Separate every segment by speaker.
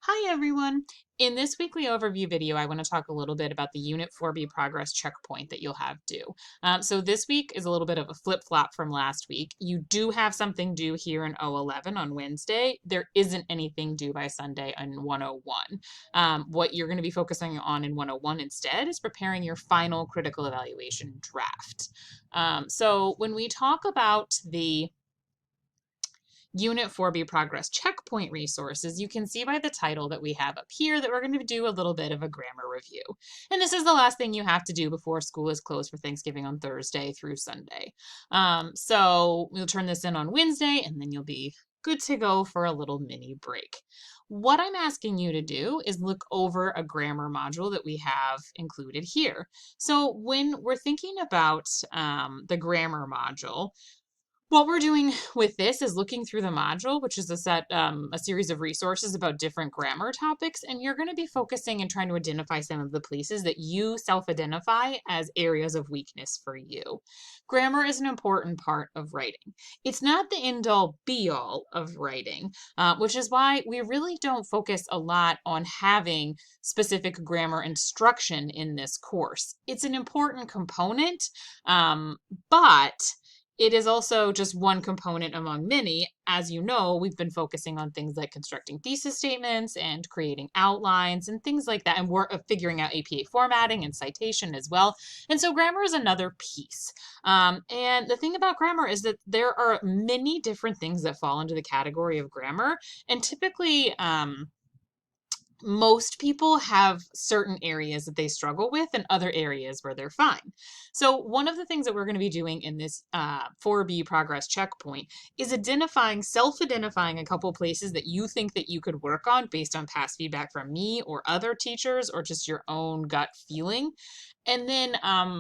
Speaker 1: Hi everyone! In this weekly overview video, I want to talk a little bit about the Unit 4B progress checkpoint that you'll have due. So this week is a little bit of a flip-flop from last week. You do have something due here in O11 on Wednesday. There isn't anything due by Sunday on 101. What you're going to be focusing on in 101 instead is preparing your final critical evaluation draft. So when we talk about the Unit 4B Progress Checkpoint resources, you can see by the title that we have up here that we're going to do a little bit of a grammar review. And this is the last thing you have to do before school is closed for Thanksgiving on Thursday through Sunday. So we'll turn this in on Wednesday, and then you'll be good to go for a little mini break. What I'm asking you to do is look over a grammar module that we have included here. So when we're thinking about the grammar module, what we're doing with this is looking through the module, which is a series of resources about different grammar topics, and you're going to be focusing and trying to identify some of the places that you self-identify as areas of weakness for you. Grammar is an important part of writing. It's not the end-all, be-all of writing, which is why we really don't focus a lot on having specific grammar instruction in this course. It's an important component, but it is also just one component among many. As you know, we've been focusing on things like constructing thesis statements and creating outlines and things like that, and we're figuring out APA formatting and citation as well. And so grammar is another piece. And the thing about grammar is that there are many different things that fall into the category of grammar, and typically, most people have certain areas that they struggle with and other areas where they're fine. So one of the things that we're going to be doing in this 4B progress checkpoint is self-identifying a couple places that you think that you could work on based on past feedback from me or other teachers or just your own gut feeling. And then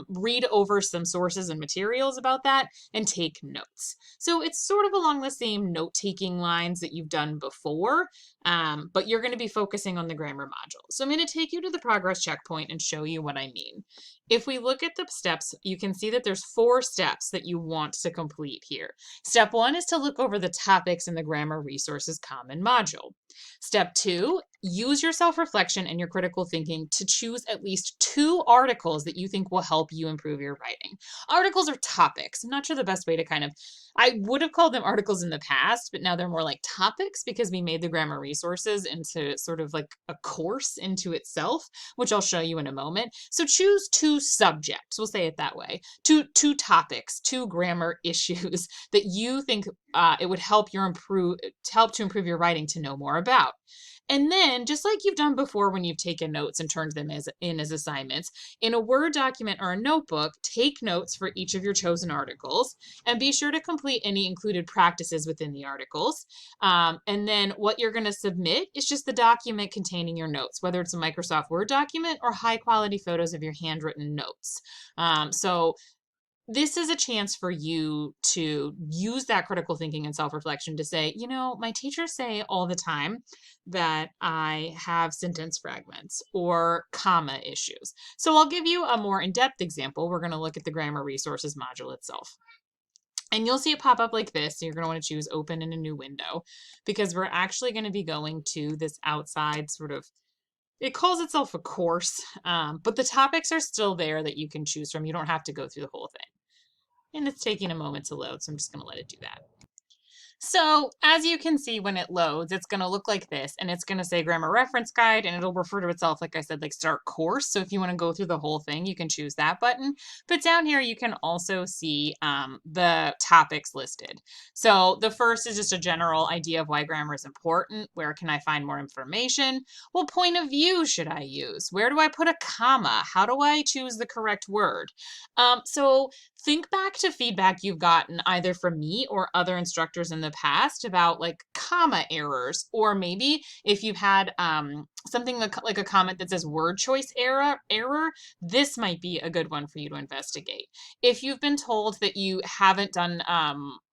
Speaker 1: read over some sources and materials about that and take notes. So it's sort of along the same note-taking lines that you've done before, but you're going to be focusing on the grammar module. So I'm going to take you to the progress checkpoint and show you what I mean. If we look at the steps, you can see that there's 4 steps that you want to complete here. Step 1 is to look over the topics in the Grammar Resources Common module. Step 2, use your self-reflection and your critical thinking to choose at least 2 articles that you think will help you improve your writing. Articles are topics. I'm not sure the best way to I would have called them articles in the past, but now they're more like topics because we made the grammar resources into sort of like a course into itself, which I'll show you in a moment. So choose 2 subjects, we'll say it that way, two topics, 2 grammar issues that you think it would help to improve your writing to know more about. And then, just like you've done before when you've taken notes and turned them as assignments, in a Word document or a notebook, take notes for each of your chosen articles and be sure to complete any included practices within the articles. And then what you're going to submit is just the document containing your notes, whether it's a Microsoft Word document or high quality photos of your handwritten notes. So this is a chance for you to use that critical thinking and self-reflection to say, you know, my teachers say all the time that I have sentence fragments or comma issues. So I'll give you a more in-depth example. We're going to look at the grammar resources module itself. And you'll see it pop up like this. So you're going to want to choose open in a new window because we're actually going to be going to this outside sort of, it calls itself a course, but the topics are still there that you can choose from. You don't have to go through the whole thing. And it's taking a moment to load, so I'm just going to let it do that. So as you can see when it loads, it's going to look like this, and it's going to say Grammar Reference Guide, and it'll refer to itself, like I said, like Start Course. So if you want to go through the whole thing, you can choose that button. But down here, you can also see the topics listed. So the first is just a general idea of why grammar is important. Where can I find more information? What point of view should I use? Where do I put a comma? How do I choose the correct word? So think back to feedback you've gotten either from me or other instructors in the past about like comma errors, or maybe if you've had something like a comment that says word choice error, this might be a good one for you to investigate. If you've been told that you haven't done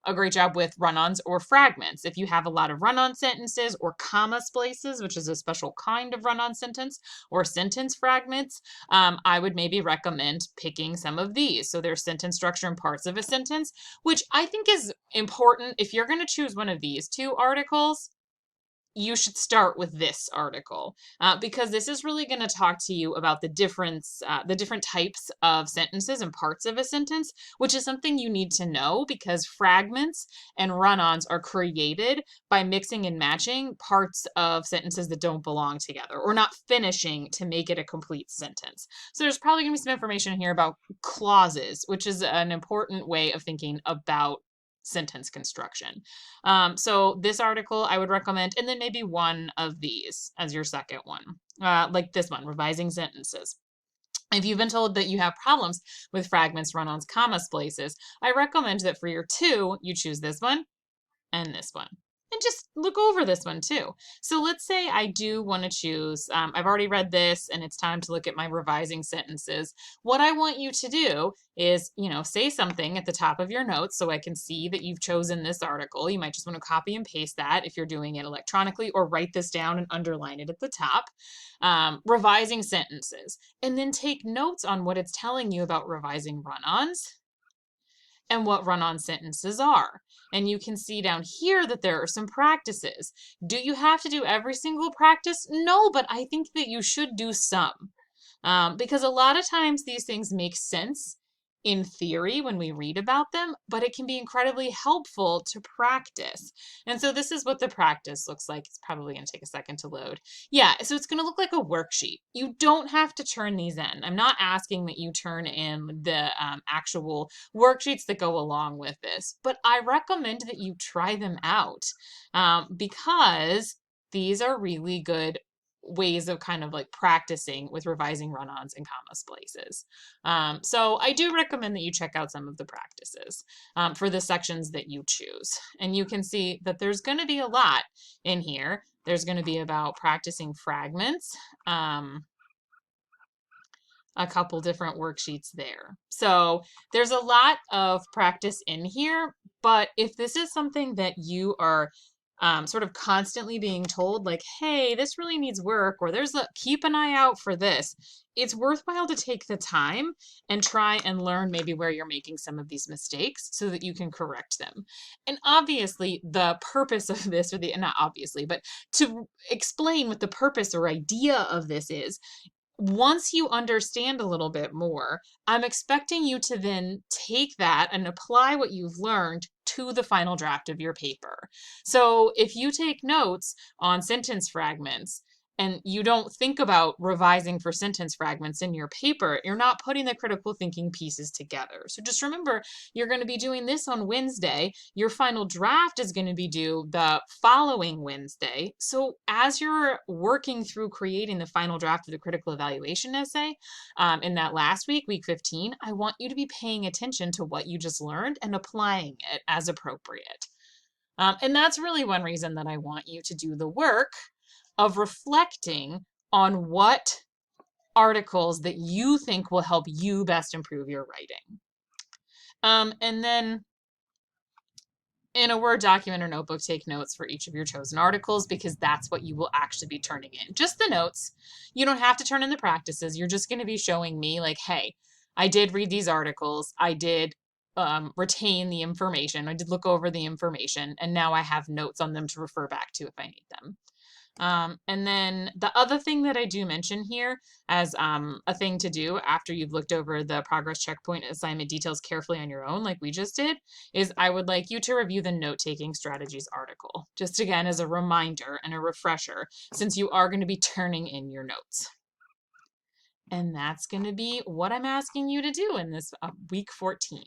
Speaker 1: a great job with run-ons or fragments, if you have a lot of run-on sentences or comma splices, which is a special kind of run-on sentence, or sentence fragments, I would maybe recommend picking some of these. So there's sentence structure and parts of a sentence, which I think is important. If you're going to choose one of these 2 articles, you should start with this article because this is really going to talk to you about the different types of sentences and parts of a sentence, which is something you need to know because fragments and run-ons are created by mixing and matching parts of sentences that don't belong together or not finishing to make it a complete sentence. So there's probably going to be some information here about clauses, which is an important way of thinking about sentence construction. So this article I would recommend, and then maybe one of these as your second one, like this one, revising sentences. If you've been told that you have problems with fragments, run-ons, comma splices, I recommend that for your 2, you choose this one and this one. And just look over this one too. So let's say I do want to choose, I've already read this and it's time to look at my revising sentences. What I want you to do is, say something at the top of your notes so I can see that you've chosen this article. You might just want to copy and paste that if you're doing it electronically, or write this down and underline it at the top. Revising sentences. And then take notes on what it's telling you about revising run-ons and what run-on sentences are. And you can see down here that there are some practices. Do you have to do every single practice? No, but I think that you should do some. Because a lot of times these things make sense in theory when we read about them, but it can be incredibly helpful to practice. And so this is what the practice looks like. It's probably going to take a second to load. Yeah, so it's going to look like a worksheet. You don't have to turn these in. I'm not asking that you turn in the actual worksheets that go along with this, but I recommend that you try them out because these are really good ways of kind of like practicing with revising run-ons and comma splices. So I do recommend that you check out some of the practices for the sections that you choose. And you can see that there's going to be a lot in here. There's going to be about practicing fragments, a couple different worksheets there. So there's a lot of practice in here, but if this is something that you are sort of constantly being told like, hey, this really needs work, or keep an eye out for this, it's worthwhile to take the time and try and learn maybe where you're making some of these mistakes so that you can correct them. And obviously the purpose of this, not obviously, but to explain what the purpose or idea of this is, once you understand a little bit more, I'm expecting you to then take that and apply what you've learned to the final draft of your paper. So if you take notes on sentence fragments and you don't think about revising for sentence fragments in your paper, you're not putting the critical thinking pieces together. So just remember, you're going to be doing this on Wednesday. Your final draft is going to be due the following Wednesday. So as you're working through creating the final draft of the critical evaluation essay in that last week, week 15, I want you to be paying attention to what you just learned and applying it as appropriate. And that's really one reason that I want you to do the work of reflecting on what articles that you think will help you best improve your writing. And then in a Word document or notebook, take notes for each of your chosen articles because that's what you will actually be turning in. Just the notes. You don't have to turn in the practices. You're just going to be showing me like, hey, I did read these articles. I did retain the information. I did look over the information, and now I have notes on them to refer back to if I need them. And then the other thing that I do mention here as a thing to do after you've looked over the progress checkpoint assignment details carefully on your own, like we just did, is I would like you to review the note-taking strategies article, just again as a reminder and a refresher, since you are going to be turning in your notes. And that's going to be what I'm asking you to do in this week 14.